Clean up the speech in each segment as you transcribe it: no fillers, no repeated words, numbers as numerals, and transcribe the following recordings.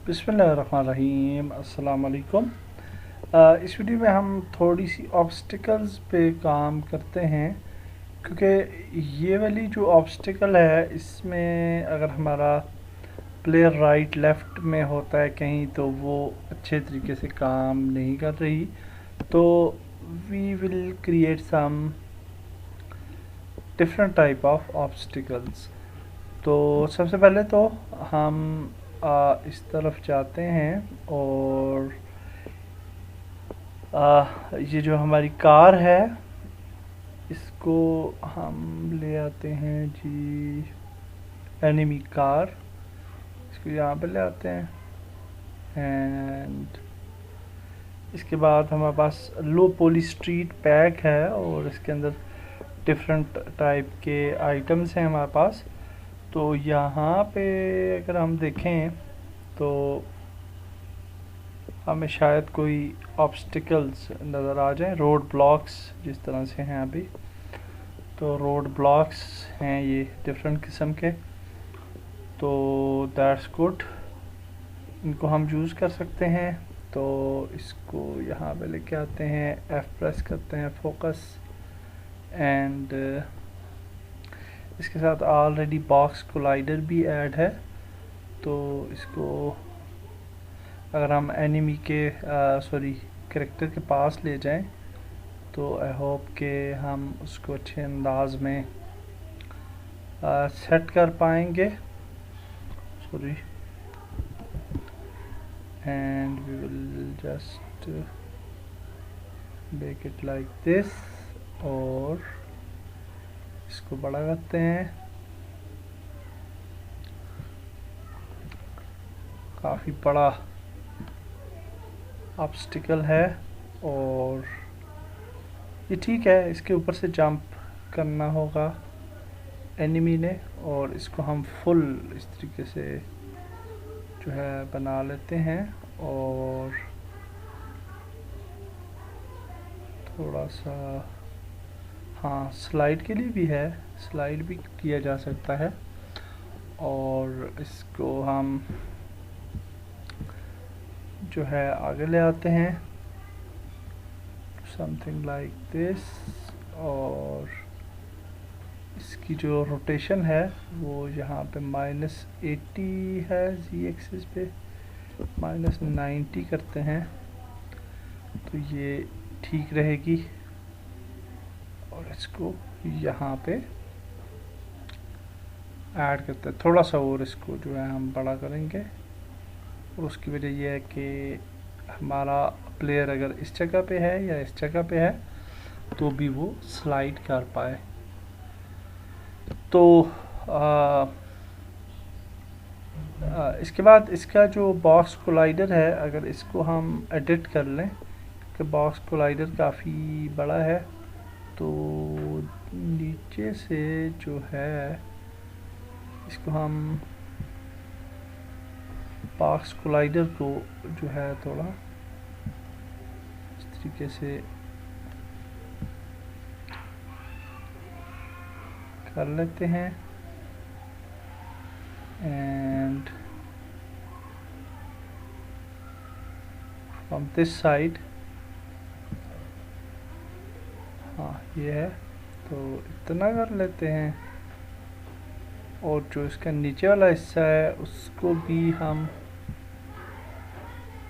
बिस्मिल्लाहिर्रहमानिर्रहीम। अस्सलाम वालेकुम। इस वीडियो में हम थोड़ी सी ऑब्स्टिकल्स पे काम करते हैं, क्योंकि ये वाली जो ऑब्स्टिकल है इसमें अगर हमारा प्लेयर राइट लेफ़्ट में होता है कहीं तो वो अच्छे तरीके से काम नहीं कर रही। तो we will create some different type of obstacles. तो सबसे पहले तो हम इस तरफ जाते हैं और ये जो हमारी कार है इसको हम ले आते हैं जी, एनिमी कार। इसको यहाँ पे ले आते हैं एंड इसके बाद हमारे पास लो पोली स्ट्रीट पैक है और इसके अंदर डिफरेंट टाइप के आइटम्स हैं हमारे पास। तो यहाँ पे अगर हम देखें तो हमें शायद कोई ऑब्स्टिकल्स नज़र आ जाएं, रोड ब्लॉक्स जिस तरह से हैं अभी। तो रोड ब्लॉक्स हैं ये डिफरेंट किस्म के, तो दैट्स गुड, इनको हम यूज़ कर सकते हैं। तो इसको यहाँ पे लेके आते हैं, F प्रेस करते हैं, फोकस, एंड इसके साथ ऑलरेडी बॉक्स कोलाइडर भी ऐड है। तो इसको अगर हम एनिमी के कैरेक्टर के पास ले जाएं तो आई होप के हम उसको अच्छे अंदाज में सेट कर पाएंगे। Sorry, and we will just make it like this और इसको बड़ा करते हैं। काफ़ी बड़ा ऑब्स्टिकल है और ये ठीक है, इसके ऊपर से जंप करना होगा एनिमी ने, और इसको हम फुल इस तरीके से जो है बना लेते हैं। और थोड़ा सा हाँ, स्लाइड के लिए भी है, स्लाइड भी किया जा सकता है। और इसको हम जो है आगे ले आते हैं समथिंग लाइक दिस, और इसकी जो रोटेशन है वो यहाँ पे -80 है, जी एक्सिस पे -90 करते हैं तो ये ठीक रहेगी। और इसको यहाँ पे ऐड करते हैं थोड़ा सा, और इसको जो है हम बड़ा करेंगे। और उसकी वजह यह है कि हमारा प्लेयर अगर इस जगह पे है या इस जगह पे है तो भी वो स्लाइड कर पाए। तो इसके बाद इसका जो बॉक्स कोलाइडर है, अगर इसको हम एडिट कर लें कि बॉक्स कोलाइडर काफ़ी बड़ा है, तो नीचे से जो है इसको हम बॉक्स कोलाइडर को जो है थोड़ा इस तरीके से कर लेते हैं एंड फ्रॉम दिस साइड, हाँ ये है, तो इतना कर लेते हैं। और जो इसका नीचे वाला हिस्सा है उसको भी हम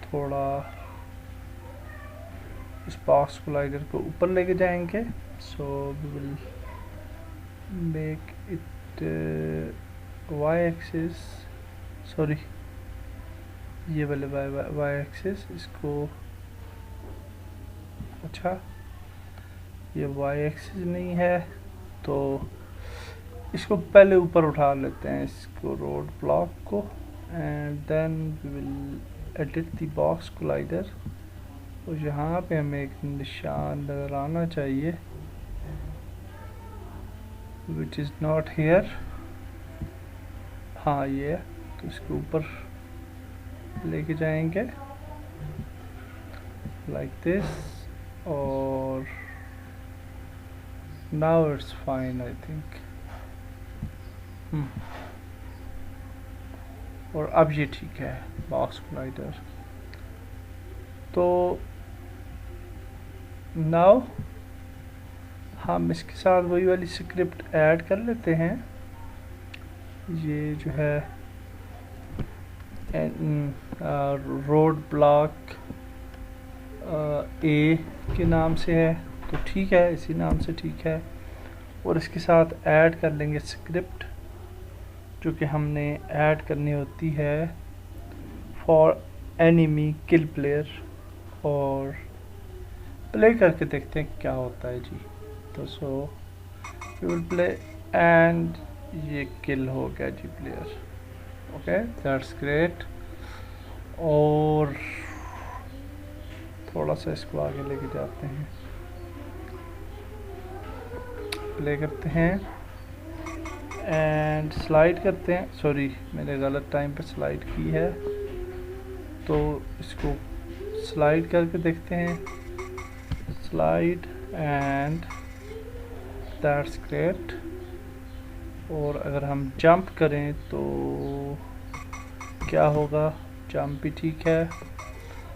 थोड़ा इस बॉक्स कोलाइडर को ऊपर लेके जाएंगे। So we will make it y axis, sorry ये वाले y एक्सिस, इसको अच्छा ये y एक्सिस नहीं है तो इसको पहले ऊपर उठा लेते हैं, इसको रोड ब्लॉक को, and then we will edit the box collider. और यहाँ पे हमें एक निशान नज़र आना चाहिए विच इज़ नॉट हेयर, हाँ ये है, तो इसके ऊपर लेके जाएंगे लाइक दिस, और now it's fine I think. और अब ये ठीक है बॉक्स कोलाइडर। तो नाउ हम इसके साथ वही वाली स्क्रिप्ट ऐड कर लेते हैं। ये जो है रोड ब्लॉक ए के नाम से है, तो ठीक है, इसी नाम से ठीक है। और इसके साथ ऐड कर लेंगे स्क्रिप्ट जो कि हमने ऐड करनी होती है फॉर एनिमी किल प्लेयर, और प्ले करके देखते हैं क्या होता है जी। तो so we will play and ये किल हो गया जी प्लेयर। Okay, that's great. और थोड़ा सा इसको आगे लेके जाते हैं, प्ले करते हैं एंड स्लाइड करते हैं। सॉरी, मैंने गलत टाइम पे स्लाइड की है, तो इसको स्लाइड करके देखते हैं। Slide and that's great. और अगर हम जंप करें तो क्या होगा, जंप भी ठीक है।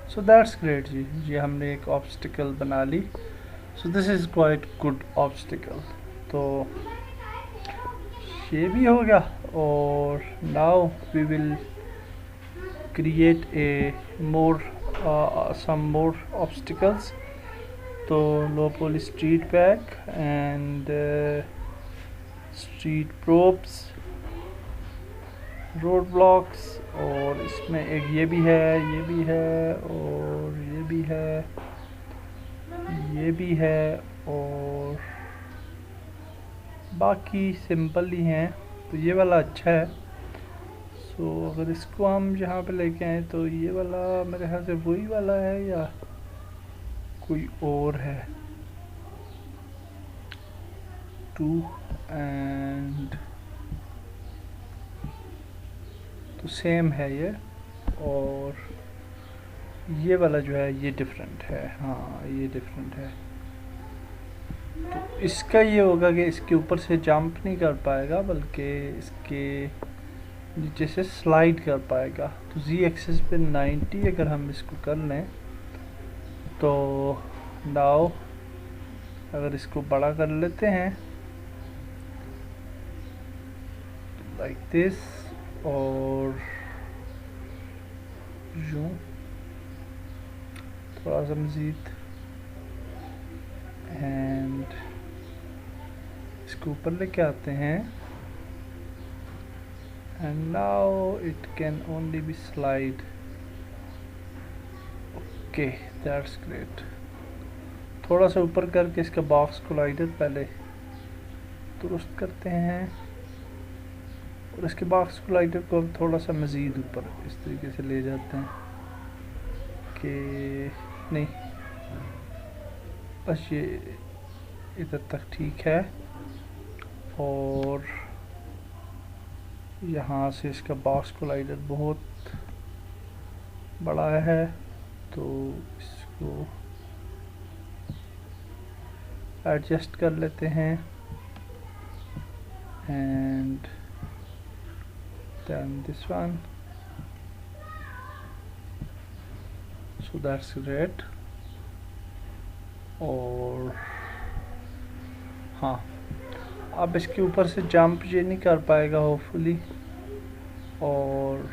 सो दैट्स ग्रेट जी, ये हमने एक ऑब्स्टिकल बना ली। So this is quite good obstacle. तो ये भी हो गया। और now we will create a more some more obstacles. तो low poly street back and street props, road blocks, और इसमें एक ये भी है, ये भी है, और ये भी है, ये भी है, और बाकी सिंपल ही हैं। तो ये वाला अच्छा है। सो अगर इसको हम यहाँ पे लेके आए तो ये वाला मेरे ख्याल से वही वाला है या कोई और है। 2 एंड तो सेम है ये, और ये वाला जो है ये डिफरेंट है। हाँ, ये डिफरेंट है। तो इसका ये होगा कि इसके ऊपर से जंप नहीं कर पाएगा, बल्कि इसके नीचे से स्लाइड कर पाएगा। तो जी एक्सिस पे 90 अगर हम इसको कर लें तो नाउ अगर इसको बड़ा कर लेते हैं लाइक दिस, और यूं थोड़ा सा मज़ीद, एंड इसको ऊपर लेके आते हैं, and now it can only be slide. Okay, that's great. थोड़ा सा ऊपर करके इसका बॉक्स कोलाइडर पहले दुरुस्त करते हैं, और इसके बॉक्स कोलाइडर को अब थोड़ा सा मज़ीद ऊपर इस तरीके से ले जाते हैं कि नहीं, बस ये इधर तक ठीक है। और यहाँ से इसका बॉक्स कोलाइडर बहुत बड़ा है, तो इसको एडजस्ट कर लेते हैं, and then this one. So that's great. और हाँ, अब इसके ऊपर से जंप ये नहीं कर पाएगा होपफुली, और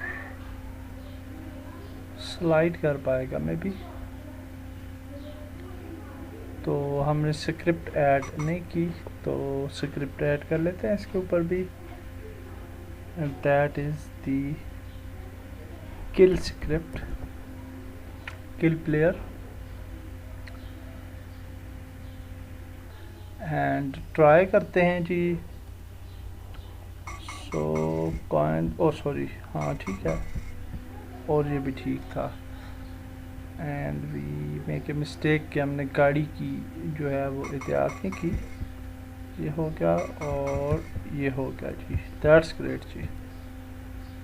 स्लाइड कर पाएगा मे बी। तो हमने स्क्रिप्ट ऐड नहीं की, तो स्क्रिप्ट ऐड कर लेते हैं इसके ऊपर भी, and that is the kill script, kill player. And try करते हैं जी। सो कॉइन, ओ सॉरी, हाँ ठीक है, और ये भी ठीक था। And we make a mistake कि हमने गाड़ी की जो है वो एहतियात नहीं की। ये हो गया और ये हो गया जी, दैट्स ग्रेट जी।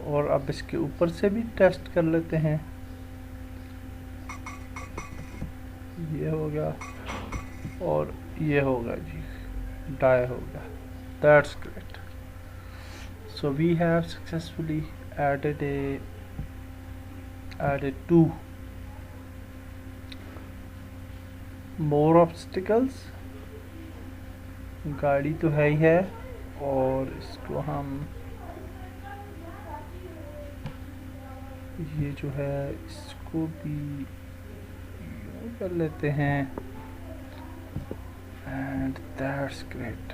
और अब इसके ऊपर से भी टेस्ट कर लेते हैं। ये हो गया और ये होगा जी, डाई होगा, that's great. So we have successfully added two more obstacles। गाड़ी तो है ही है, और इसको हम ये जो है इसको भी यूँ कर लेते हैं, एंड दैट्स ग्रेट।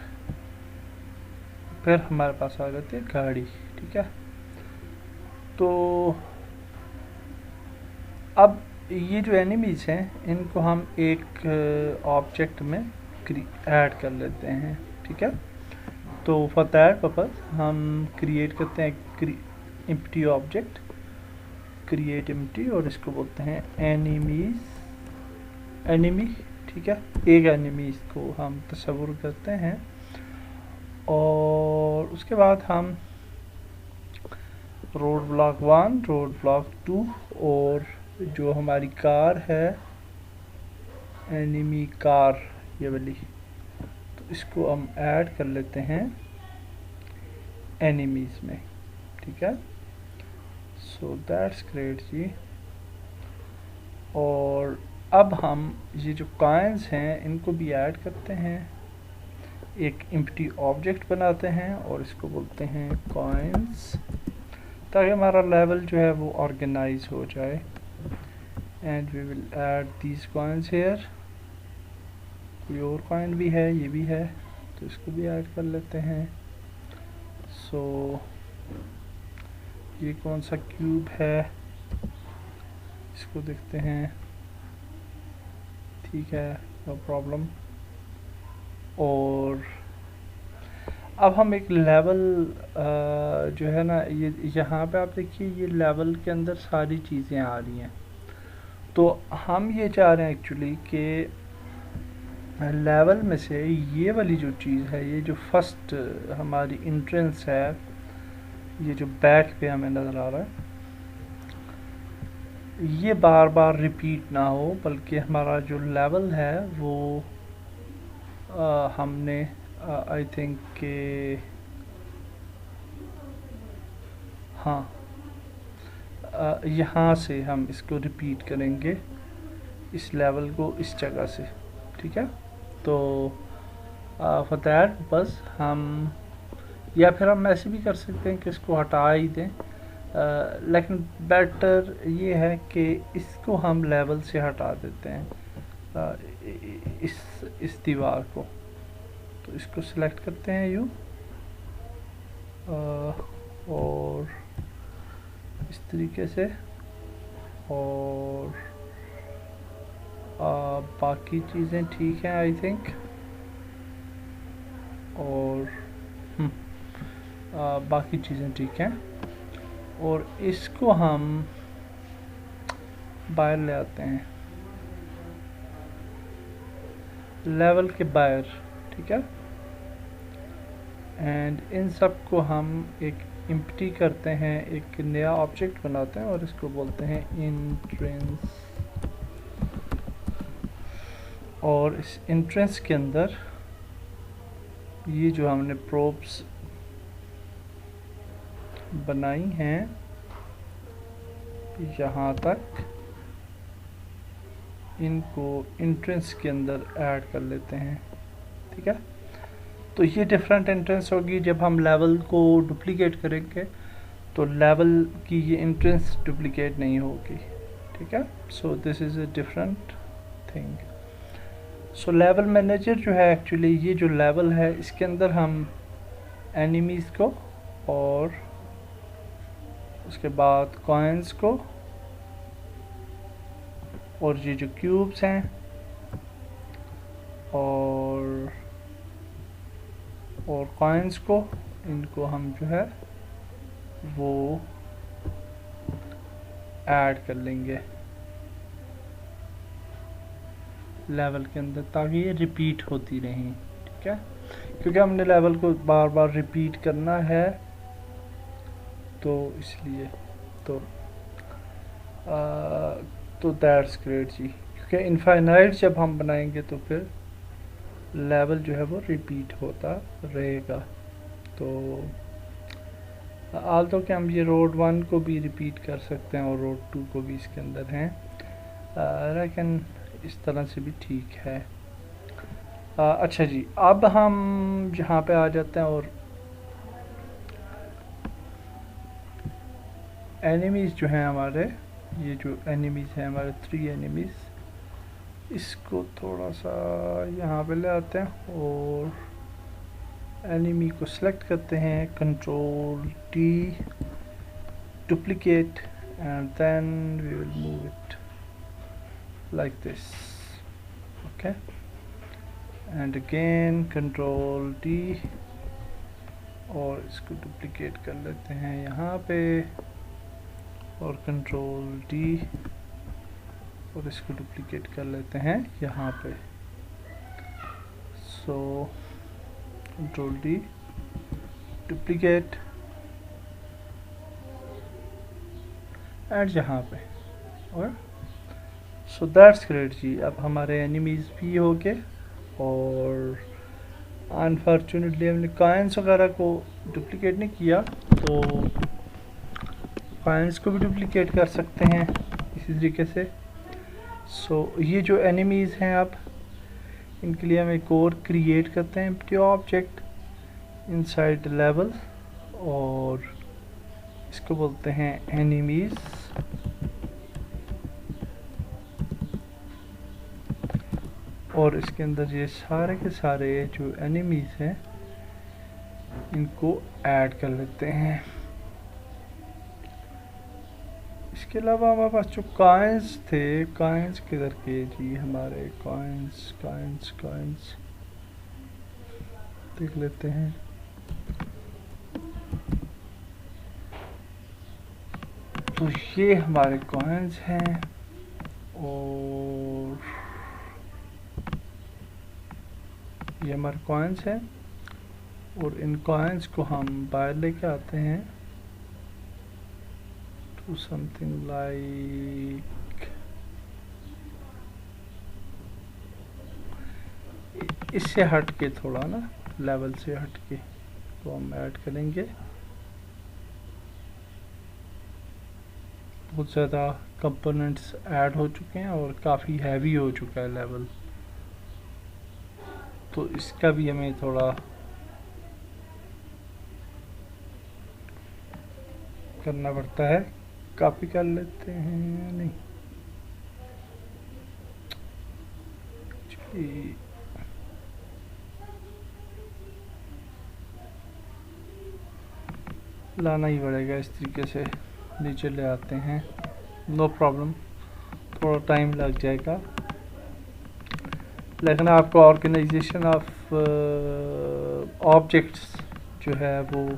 फिर हमारे पास आ जाती है गाड़ी। ठीक है, तो अब ये जो एनिमीज हैं इनको हम एक ऑब्जेक्ट में ऐड कर लेते हैं। ठीक है, तो फॉर दैट पर्पज हम क्रिएट करते हैं एम्प्टी ऑब्जेक्ट, क्रिएट एम्प्टी, और इसको बोलते हैं एनिमी। ठीक है, एक एनिमी को हम तस्वुर करते हैं, और उसके बाद हम रोड ब्लॉक 1, रोड ब्लॉक 2, और जो हमारी कार है एनिमी कार ये वाली, तो इसको हम ऐड कर लेते हैं एनिमीज में। ठीक है, सो दैट्स ग्रेट जी। और अब हम ये जो कॉइन्स हैं इनको भी ऐड करते हैं, एक एम्प्टी ऑब्जेक्ट बनाते हैं और इसको बोलते हैं कॉइन्स, ताकि हमारा लेवल जो है वो ऑर्गेनाइज हो जाए। And we will add these coins here. कोई और कॉइन भी है, ये भी है, तो इसको भी ऐड कर लेते हैं। सो ये कौन सा क्यूब है, इसको देखते हैं। ठीक है, नो प्रॉब्लम। और अब हम एक लेवल जो है ना, ये यहाँ पे आप देखिए ये लेवल के अंदर सारी चीज़ें आ रही हैं। तो हम ये चाह रहे हैं एक्चुअली कि लेवल में से ये वाली जो चीज़ है, ये जो फर्स्ट हमारी इंट्रेंस है, ये जो बैक पे हमें नज़र आ रहा है, ये बार बार रिपीट ना हो, बल्कि हमारा जो लेवल है वो हमने आई थिंक के हाँ यहाँ से हम इसको रिपीट करेंगे, इस लेवल को इस जगह से। ठीक है, तो फॉर दैट बस हम, या फिर हम ऐसे भी कर सकते हैं कि इसको हटा ही दें, लेकिन बेटर ये है कि इसको हम लेवल से हटा देते हैं, इस दीवार को। तो इसको सिलेक्ट करते हैं यूँ, और इस तरीके से, और बाकी चीज़ें ठीक हैं आई थिंक, और बाकी चीज़ें ठीक हैं। और इसको हम बाहर ले आते हैं, लेवल के बाहर। ठीक है, एंड इन सब को हम एक एम्प्टी करते हैं, एक नया ऑब्जेक्ट बनाते हैं और इसको बोलते हैं इंट्रेंस। और इस इंट्रेंस के अंदर ये जो हमने प्रोब्स बनाई हैं यहाँ तक, इनको इंट्रेंस के अंदर ऐड कर लेते हैं। ठीक है, तो ये डिफरेंट एंट्रेंस होगी। जब हम लेवल को डुप्लीकेट करेंगे तो लेवल की ये एंट्रेंस डुप्लीकेट नहीं होगी। ठीक है, सो this is a different thing. So level manager जो है एक्चुअली, ये जो लेवल है इसके अंदर हम एनिमीज़ को और उसके बाद कॉइन्स को और ये जो क्यूब्स हैं और कॉइन्स को, इनको हम जो है वो ऐड कर लेंगे लेवल के अंदर, ताकि ये रिपीट होती रहें। ठीक है, क्योंकि हमने लेवल को बार बार रिपीट करना है, तो इसलिए तो दैट्स ग्रेट जी। क्योंकि इनफाइनाइट जब हम बनाएंगे तो फिर लेवल जो है वो रिपीट होता रहेगा। तो आल्तो कि हम ये रोड 1 को भी रिपीट कर सकते हैं और रोड 2 को भी इसके अंदर हैं, लेकिन इस तरह से भी ठीक है। अच्छा जी, अब हम यहाँ पे आ जाते हैं और एनिमीज़ जो हैं हमारे, ये जो एनिमीज़ हैं हमारे 3 एनिमीज़, इसको थोड़ा सा यहाँ पे ले आते हैं और एनिमी को सिलेक्ट करते हैं, control T, duplicate, and then we will move it like this, okay, and again control T और इसको डुप्लीकेट कर लेते हैं यहाँ पे, और कंट्रोल डी और इसको डुप्लीकेट कर लेते हैं यहाँ पे। So control D, duplicate, and यहाँ पे, और सो दैट्स ग्रेट जी। अब हमारे एनिमीज़ भी हो गए और अनफॉर्चुनेटली हमने कॉइन्स वगैरह को डुप्लीकेट नहीं किया, तो कॉइन्स को भी डुप्लीकेट कर सकते हैं इसी तरीके से। सो ये जो एनिमीज़ हैं अब इनके लिए हम एक और क्रिएट करते हैं एम्प्टी ऑब्जेक्ट इनसाइड लेवल, और इसको बोलते हैं एनिमीज़, और इसके अंदर ये सारे के सारे जो एनिमीज़ हैं इनको ऐड कर लेते हैं। इसके अलावा हमारे पास जो कॉइन्स थे, कॉइन्स किधर के जी हमारे, कॉइन्स कॉइन्स कॉइन्स देख लेते हैं। तो ये हमारे कॉइन्स हैं, और ये हमारे कॉइन्स हैं, और इन कॉइन्स को हम बाहर लेके आते हैं to something like, इससे हट के थोड़ा ना, लेवल से हट के तो हम ऐड करेंगे। बहुत ज़्यादा कंपोनेंट्स ऐड हो चुके हैं और काफ़ी हैवी हो चुका है लेवल, तो इसका भी हमें थोड़ा करना पड़ता है। कॉपी कर लेते हैं, नहीं जी, लाना ही पड़ेगा, इस तरीके से नीचे ले आते हैं, नो प्रॉब्लम, थोड़ा टाइम लग जाएगा, लेकिन आपको ऑर्गेनाइजेशन ऑफ ऑब्जेक्ट्स जो है वो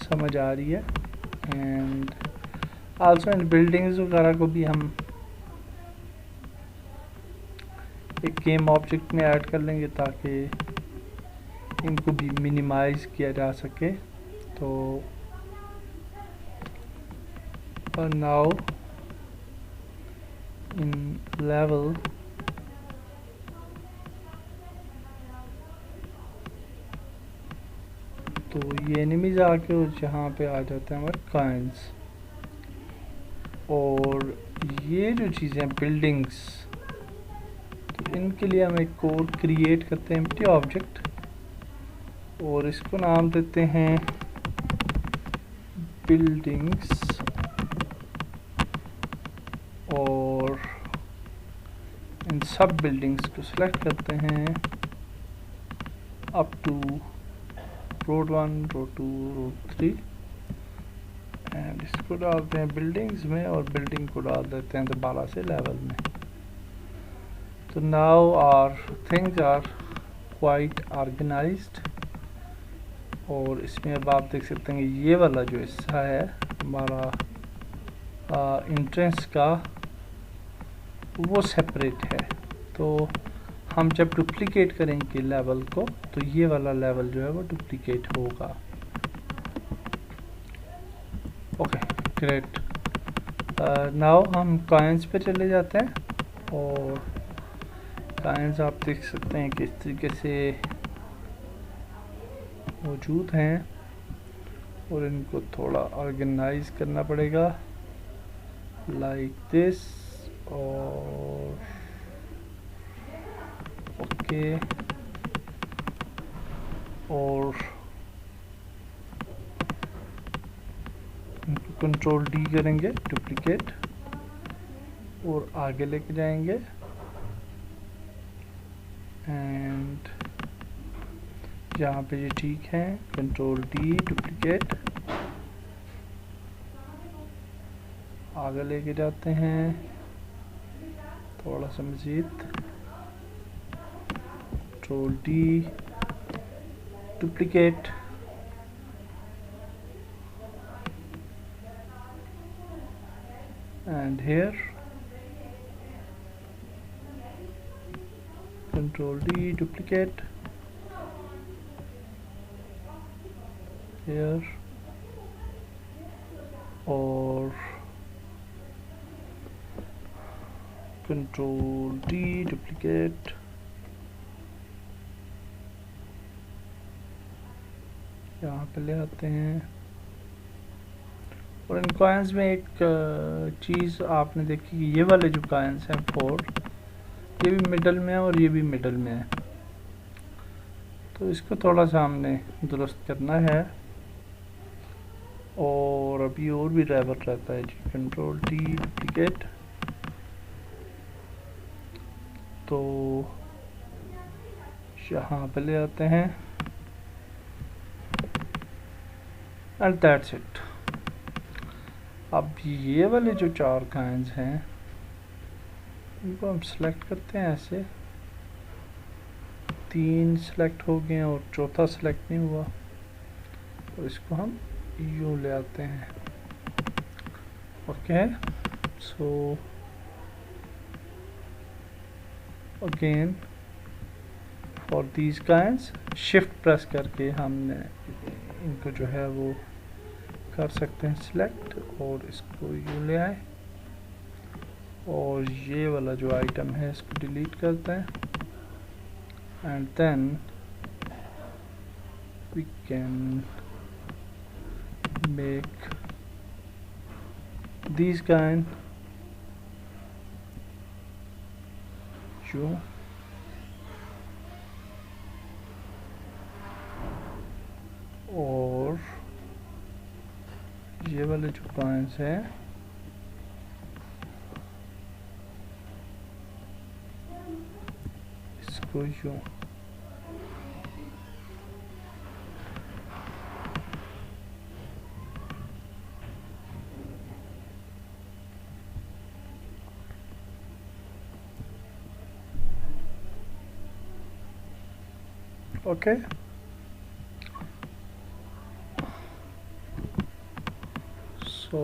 समझ आ रही है। एंड आल्सो इन बिल्डिंग्स वगैरह को भी हम एक गेम ऑब्जेक्ट में ऐड कर लेंगे ताकि इनको भी मिनिमाइज किया जा सके। तो पर नाउ इन लेवल तो ये एनिमीज आके जहाँ पे आ जाते हैं हमारे कॉइन्स, और ये जो चीज़ें बिल्डिंग्स, तो इनके लिए हम एक कोड क्रिएट करते हैं एम्प्टी ऑब्जेक्ट, और इसको नाम देते हैं बिल्डिंग्स, और इन सब बिल्डिंग्स को सिलेक्ट करते हैं up to road 1, road 2, road 3, and इसको डालते हैं बिल्डिंग्स में, और बिल्डिंग को डाल देते हैं दोबारा से लेवल में। तो now our things are quite organised, और इसमें अब आप देख सकते हैं कि ये वाला जो हिस्सा है हमारा इंट्रेंस का, वो सेपरेट है। तो हम जब डुप्लीकेट करेंगे लेवल को, तो ये वाला लेवल जो है वो डुप्लीकेट होगा। Okay great. नाउ हम कॉइन्स पे चले जाते हैं, और कॉइन्स आप देख सकते हैं कि इस तरीके से मौजूद हैं, और इनको थोड़ा ऑर्गेनाइज करना पड़ेगा लाइक दिस। और ओके, और इनको कंट्रोल डी करेंगे, डुप्लीकेट, और आगे लेके जाएंगे एंड यहाँ पे ये ठीक है, कंट्रोल डी, डुप्लीकेट, आगे लेके जाते हैं थोड़ा सा मज़ीद, control D, duplicate, and here control D, duplicate, here, और control D, duplicate, यहाँ पे ले आते हैं। और इन कॉइन्स में एक चीज़ आपने देखी कि ये वाले जो कॉइन्स हैं 4, ये भी मिडल में है और ये भी मिडल में है, तो इसको थोड़ा सा हमने दुरुस्त करना है। और अभी और भी ड्राइवर रहता है जी, कंट्रोल डी, डुप्लीकेट, तो यहाँ पे ले आते हैं एंड दैट्स इट। अब ये वाले जो 4 कॉइन्स हैं इनको हम सिलेक्ट करते हैं ऐसे, 3 सिलेक्ट हो गए और चौथा सिलेक्ट नहीं हुआ, और इसको हम यूँ ले आते हैं। Okay, so again for these coins shift press करके हमने इनको जो है वो कर सकते हैं सिलेक्ट, और इसको यूँ ले आए और ये वाला जो आइटम है इसको डिलीट करते हैं and then we can make these kind यूँ, और ये वाले जो कॉइन्स हैं इसको यूँ, okay. So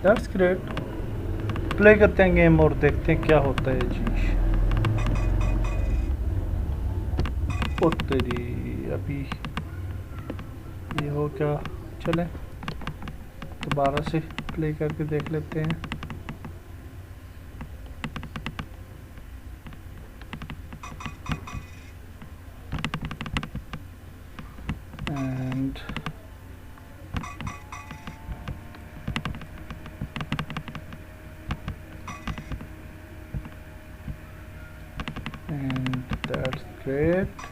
that's great, play करते हैं गेम और देखते हैं क्या होता है जी। ओ तेरी, अभी ये हो क्या, चले दोबारा से प्ले करके देख लेते हैं। and that's great।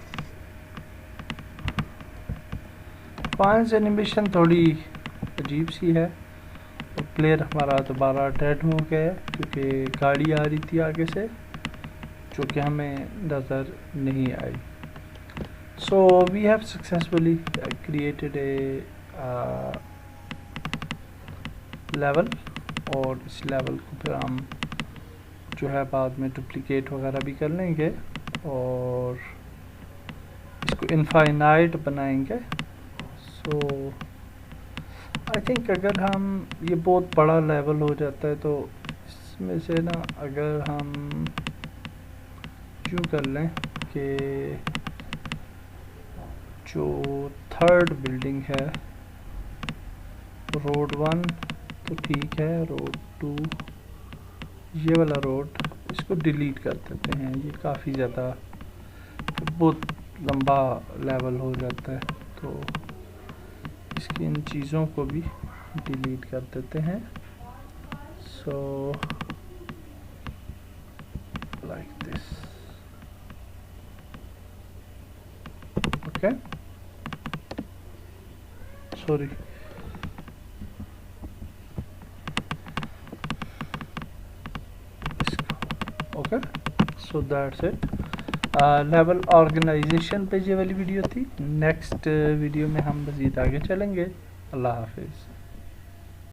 पांच एनिमेशन थोड़ी अजीब सी है, और प्लेयर हमारा दोबारा डेड हो गया है क्योंकि गाड़ी आ रही थी आगे से जो कि हमें नज़र नहीं आई। So we have successfully created a level, और इस लेवल को फिर हम जो है बाद में डुप्लीकेट वगैरह भी कर लेंगे और इसको इनफाइनाइट बनाएंगे। सो आई थिंक अगर हम, ये बहुत बड़ा लेवल हो जाता है तो इसमें से ना अगर हम यूँ कर लें कि जो थर्ड बिल्डिंग है रोड 1 तो ठीक है, रोड 2 ये वाला रोड इसको डिलीट कर देते हैं, ये काफ़ी ज़्यादा बहुत लंबा लेवल हो जाता है, तो इसकी इन चीज़ों को भी डिलीट कर देते हैं। So like this, okay, sorry, okay, so that's it. Level organisation पे ये वाली वीडियो थी। नेक्स्ट वीडियो में हम मज़ीद आगे चलेंगे। अल्लाह हाफिज़।